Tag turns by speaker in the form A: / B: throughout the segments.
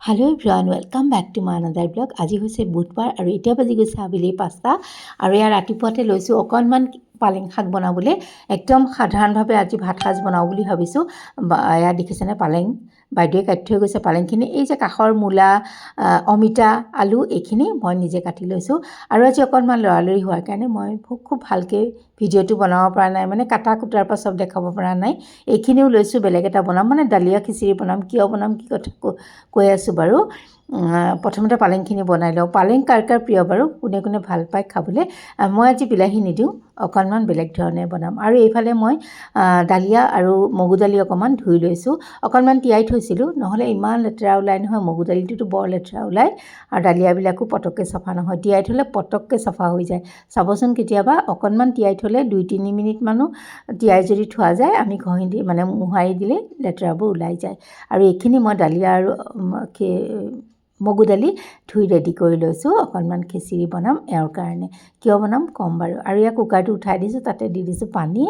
A: Hello everyone, welcome back to my another blog. আজি হৈছে বুধবাৰ আৰু এতিয়া বাজি গৈছে আবেলি 5টা আৰু ইয়াৰ ৰাতিপুৱাতে লৈছো অকনমান পালেং শাক বনাবলৈ একদম সাধাৰণভাৱে আজি ভাত সাজ বনাও বুলি ভাবিছো। এয়া দেখিছেনে পালেং বাইদেৱে কাটি থৈ গৈছে পালেংখিনি এই যে কাখৰ মূলা অমিতা আলু এইখিনি মই নিজে কাটি লৈছো আৰু আজি অকনমান লৰালৰি হোৱাৰ কাৰণে মই খুব ভালকৈ ভিডিঅ'টো বনাব পৰা নাই মানে কাটা কুটাৰ পৰা সব দেখাব পৰা নাই এইখিনিও লৈছো বেলেগ এটা বনাম মানে দালিয়া খিচিৰি বনাম কিয় বনাম কি কথা কৈ আছো বাৰু প্ৰথমতে পালেংখিনি বনাই লওঁ পালেং কাৰ প্ৰিয় বাৰু কোনে কোনে ভাল পায় খাবলৈ মই আজি বিলাহী নিদিওঁ অকনমান বেলেগ ধৰণে বনাম আৰু এইফালে মই দালিয়া আৰু মগু দালি অকমান ধুই লৈছো অকনমান তিয়াই থৈছিলো নহলে ইমান লেতেৰা ওলাই নহয় মগু দালিটো বৰ লেতেৰা ওলাই আৰু দালিয়াবিলাকো পটককে সফা নহয় তিয়াই থলে পটককে সফা হৈ যায় চাবচোন কেতিয়াবা অকনমান তিয়াই থলে 2-3 মিনিট মানো তিয়াই যদি থোৱা যায় আমি ঘঁহি দি মানে মুহাৰি দিলে লেতেৰাবোৰ ওলাই যায় আৰু এইখিনি মই দালিয়া আৰু মগু দালি ধুই ৰেডি কৰি লৈছো অকনমান খিচিৰি বনাম এওঁৰ কাৰণে কিয় বনাম কম বাৰু আৰু ইয়া কুকাৰটো উঠাই দিছো তাতে দি দিছো পানী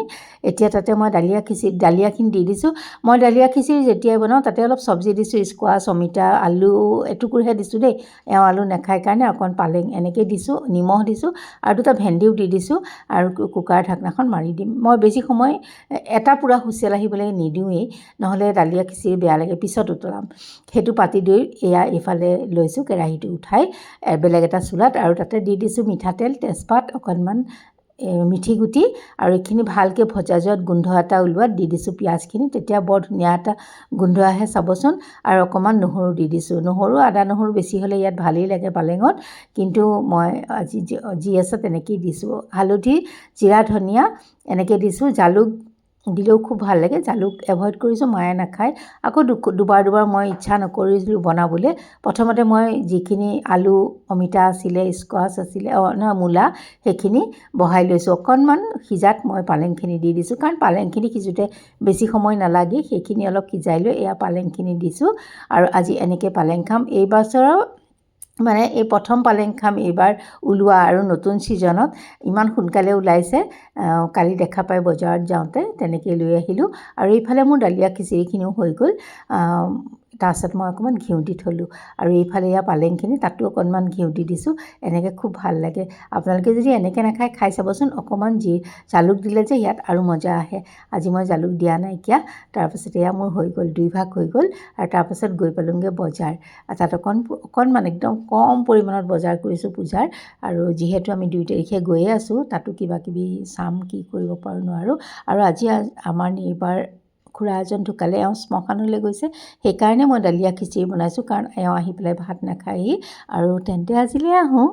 A: এতিয়া তাতে মই দালিয়াখিনি দি দিছো মই দালিয়া খিচিৰি যেতিয়াই বনাও তাতে অলপ সবজি দিছো স্কোৱাছ অমিতা আলু এটুকুৰহে দিছো দেই এওঁ আলু নাখায় কাৰণে অকন পালেং এনেকৈ দিছো নিমখ দিছো আৰু দুটা ভেন্দিও দি দিছো আৰু কুকাৰ ঢাকনাখন মাৰি দিম মই বেছি সময় এটা পুৰা হুইচেল আহিবলৈ নিদিওঁৱেই নহলে দালিয়া খিচিৰি বেয়া লাগে পিছত উতলাম সেইটো পাতি দি এয়া ইফালে লৈছো কেৰাহীটো উঠাই বেলেগ এটা চুলাত আৰু তাতে দি দিছো মিঠাতেল তেজপাত অকনমান মিঠি গুটি আৰু এইখিনি ভালকৈ ভজা যোৱাত গোন্ধ এটা ওলোৱাত দি দিছো পিয়াজখিনি তেতিয়া বৰ ধুনীয়া এটা গোন্ধ আহে চাবচোন আৰু অকমান নহৰু দি দিছো নহৰু আদা নহৰু বেছি হ'লে ইয়াত ভালেই লাগে পালেঙত কিন্তু মই আজি যি আছে তেনেকেই দিছো হালধি জিৰা ধনিয়া এনেকৈ দিছো জালুক দিলেও খুব ভাল লাগে জালুক এভয়েড কৰিছো মায়ে নাখায় আকৌ দুবাৰ মই ইচ্ছা নকৰিছিলো বনাবলৈ প্ৰথমতে মই যিখিনি আলু অমিতা আছিলে স্কোৱাছ আছিলে মূলা সেইখিনি বহাই লৈছো অকনমান সিজাত মই পালেংখিনি দি দিছো কাৰণ পালেংখিনি সিজোতে বেছি সময় নালাগে সেইখিনি অলপ সিজাই লৈ এয়া পালেংখিনি দিছো আৰু আজি এনেকৈ পালেং খাম এই বছৰৰ মানে এই প্ৰথম পালেং খাম এইবাৰ ওলোৱা আৰু নতুন সিজনত ইমান সোনকালে ওলাইছে কালি দেখা পাই বজাৰত যাওঁতে তেনেকৈ লৈ আহিলো আৰু এইফালে মোৰ দালিয়া খিচিৰিখিনিও হৈ গ'ল তাৰপিছত মই অকণমান ঘিউ দি থলোঁ আৰু এইফালে এয়া পালেংখিনি তাতো অকণমান ঘিউ দি দিছোঁ এনেকৈ খুব ভাল লাগে আপোনালোকে যদি এনেকৈ নাখায় খাই চাবচোন অকণমান জালুক দিলে যে ইয়াত আৰু মজা আহে আজি মই জালুক দিয়া নাইকিয়া তাৰপাছত এয়া মোৰ হৈ গ'ল 2 ভাগ হৈ গ'ল আৰু তাৰপাছত গৈ পালোঁগৈ বজাৰ তাত অকণমান একদম কম পৰিমাণত বজাৰ কৰিছোঁ পূজাৰ আৰু যিহেতু আমি 2 তাৰিখে গৈয়ে আছোঁ তাতো কিবা কিবি চাম কি কৰিব পাৰোঁ নোৱাৰোঁ আৰু আজি আমাৰ নিবাৰ খুৰা এজন ঢুকালে এওঁ শ্মশানলৈ গৈছে সেইকাৰণে মই দালিয়া খিচিৰি বনাইছোঁ কাৰণ এওঁ আহি পেলাই ভাত নাখায়হি আৰু তেন্তে আজিলৈ আহোঁ